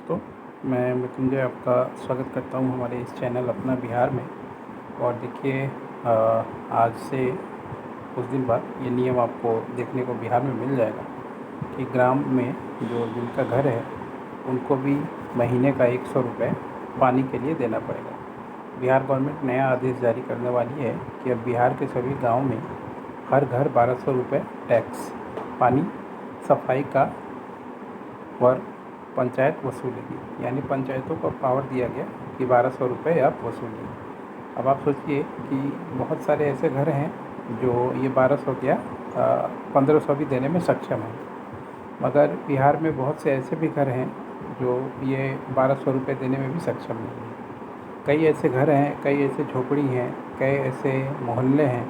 दोस्तों, मैं मृत्युंजय आपका स्वागत करता हूं हमारे इस चैनल अपना बिहार में। और देखिए, आज से कुछ दिन बाद ये नियम आपको देखने को बिहार में मिल जाएगा कि ग्राम में जो जिनका घर है उनको भी महीने का 100 रुपये पानी के लिए देना पड़ेगा। बिहार गवर्नमेंट नया आदेश जारी करने वाली है कि अब बिहार के सभी गाँव में हर घर 1200 रुपये टैक्स पानी सफाई का और पंचायत वसूलेगी। यानी पंचायतों को पावर दिया गया कि 1200 रुपये आप वसूलिए। अब आप सोचिए कि बहुत सारे ऐसे घर हैं जो ये 1200 क्या 1500 भी देने में सक्षम हैं, मगर बिहार में बहुत से ऐसे भी घर हैं जो ये 1200 रुपये देने में भी सक्षम नहीं हैं। कई ऐसे घर हैं, कई ऐसे झोपड़ी हैं, कई ऐसे मोहल्ले हैं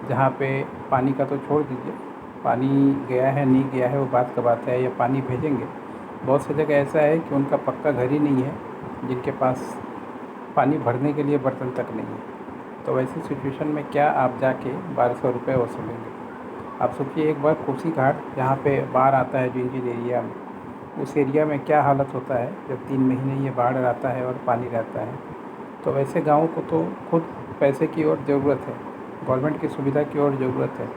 जहाँ पे पानी का तो छोड़ दीजिए, पानी गया है नहीं गया है वो बात का बात है, या पानी भेजेंगे। बहुत सी जगह ऐसा है कि उनका पक्का घर ही नहीं है, जिनके पास पानी भरने के लिए बर्तन तक नहीं है। तो वैसी सिचुएशन में क्या आप जाके 1200 रुपये वसूलेंगे? आप सोचिए एक बार कोसी घाट जहाँ पे बाढ़ आता है जिन एरिया में, उस एरिया में क्या हालत होता है जब 3 महीने ये बाढ़ आता है और पानी रहता है। तो वैसे गाँव को तो खुद पैसे की और ज़रूरत है, गवर्नमेंट की सुविधा की और ज़रूरत है,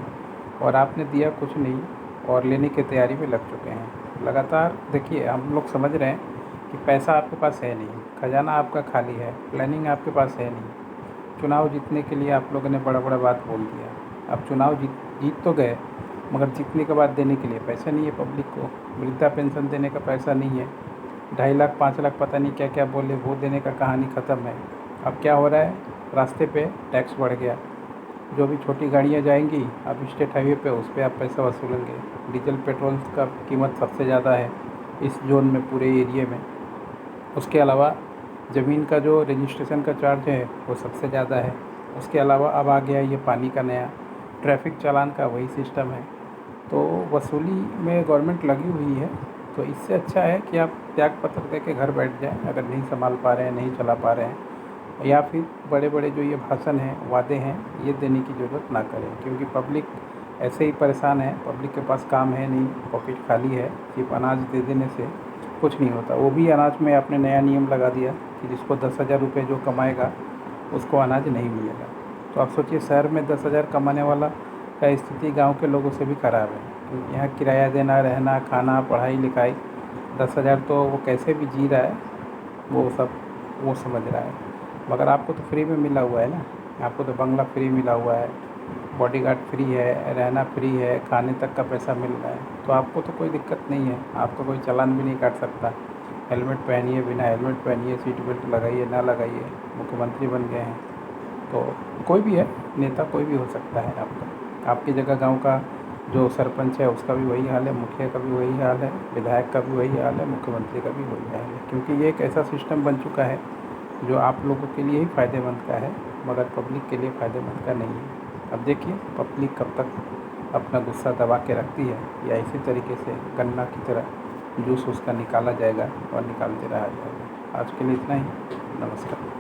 और आपने दिया कुछ नहीं और लेने की तैयारी में लग चुके हैं। लगातार देखिए, हम लोग समझ रहे हैं कि पैसा आपके पास है नहीं, खजाना आपका खाली है, प्लानिंग आपके पास है नहीं। चुनाव जीतने के लिए आप लोगों ने बड़ा बड़ा बात बोल दिया। अब चुनाव जीत तो गए, मगर जीतने के बाद देने के लिए पैसा नहीं है पब्लिक को। वृद्धा पेंशन देने का पैसा नहीं है, 2.5 लाख 5 लाख पता नहीं क्या क्या बोले, वो देने का कहानी ख़त्म है। अब क्या हो रहा है, रास्ते पे टैक्स बढ़ गया। जो भी छोटी गाड़ियाँ जाएंगी अब स्टेट हाईवे पे, उस पर आप पैसा वसूलेंगे। डीजल पेट्रोल का कीमत सबसे ज़्यादा है इस जोन में, पूरे एरिए में। उसके अलावा ज़मीन का जो रजिस्ट्रेशन का चार्ज है वो सबसे ज़्यादा है। उसके अलावा अब आ गया ये पानी का नया, ट्रैफिक चालान का वही सिस्टम है। तो वसूली में गवर्नमेंट लगी हुई है। तो इससे अच्छा है कि आप त्याग पत्र दे के घर बैठ जाएं, अगर नहीं संभाल पा रहे हैं, नहीं चला पा रहे हैं, या फिर बड़े बड़े जो ये भाषण हैं, वादे हैं, ये देने की ज़रूरत ना करें। क्योंकि पब्लिक ऐसे ही परेशान है, पब्लिक के पास काम है नहीं, पॉकेट खाली है। सिर्फ अनाज दे देने से कुछ नहीं होता। वो भी अनाज में आपने नया नियम लगा दिया कि जिसको 10,000 रुपये जो कमाएगा उसको अनाज नहीं मिलेगा। तो आप सोचिए, शहर में 10,000 कमाने वाला का स्थिति गांव के लोगों से भी ख़राब है, क्योंकि यहाँ किराया देना, रहना, खाना, पढ़ाई लिखाई, 10,000 तो वो कैसे भी जी रहा है, वो सब वो समझ रहा है। मगर आपको तो फ्री में मिला हुआ है ना, आपको तो बंगला फ्री मिला हुआ है, बॉडीगार्ड फ्री है, रहना फ्री है, खाने तक का पैसा मिल रहा है। तो आपको तो कोई दिक्कत नहीं है, आपको कोई चालान भी नहीं काट सकता। हेलमेट पहनिए, बिना हेलमेट पहनिए, सीट बेल्ट लगाइए ना लगाइए, मुख्यमंत्री बन गए हैं। तो कोई भी है, नेता कोई भी हो सकता है आपका। आपकी जगह गांव का जो सरपंच है उसका भी वही हाल है, मुखिया का भी वही हाल है, विधायक का भी वही हाल है, मुख्यमंत्री का भी वही हाल है। क्योंकि ये एक ऐसा सिस्टम बन चुका है जो आप लोगों के लिए ही फ़ायदेमंद का है, मगर पब्लिक के लिए फ़ायदेमंद का नहीं है। अब देखिए पब्लिक कब तक अपना गुस्सा दबा के रखती है, या इसी तरीके से गन्ना की तरह जूस उसका निकाला जाएगा और निकालते रहा जाएगा। आज के लिए इतना ही। नमस्कार।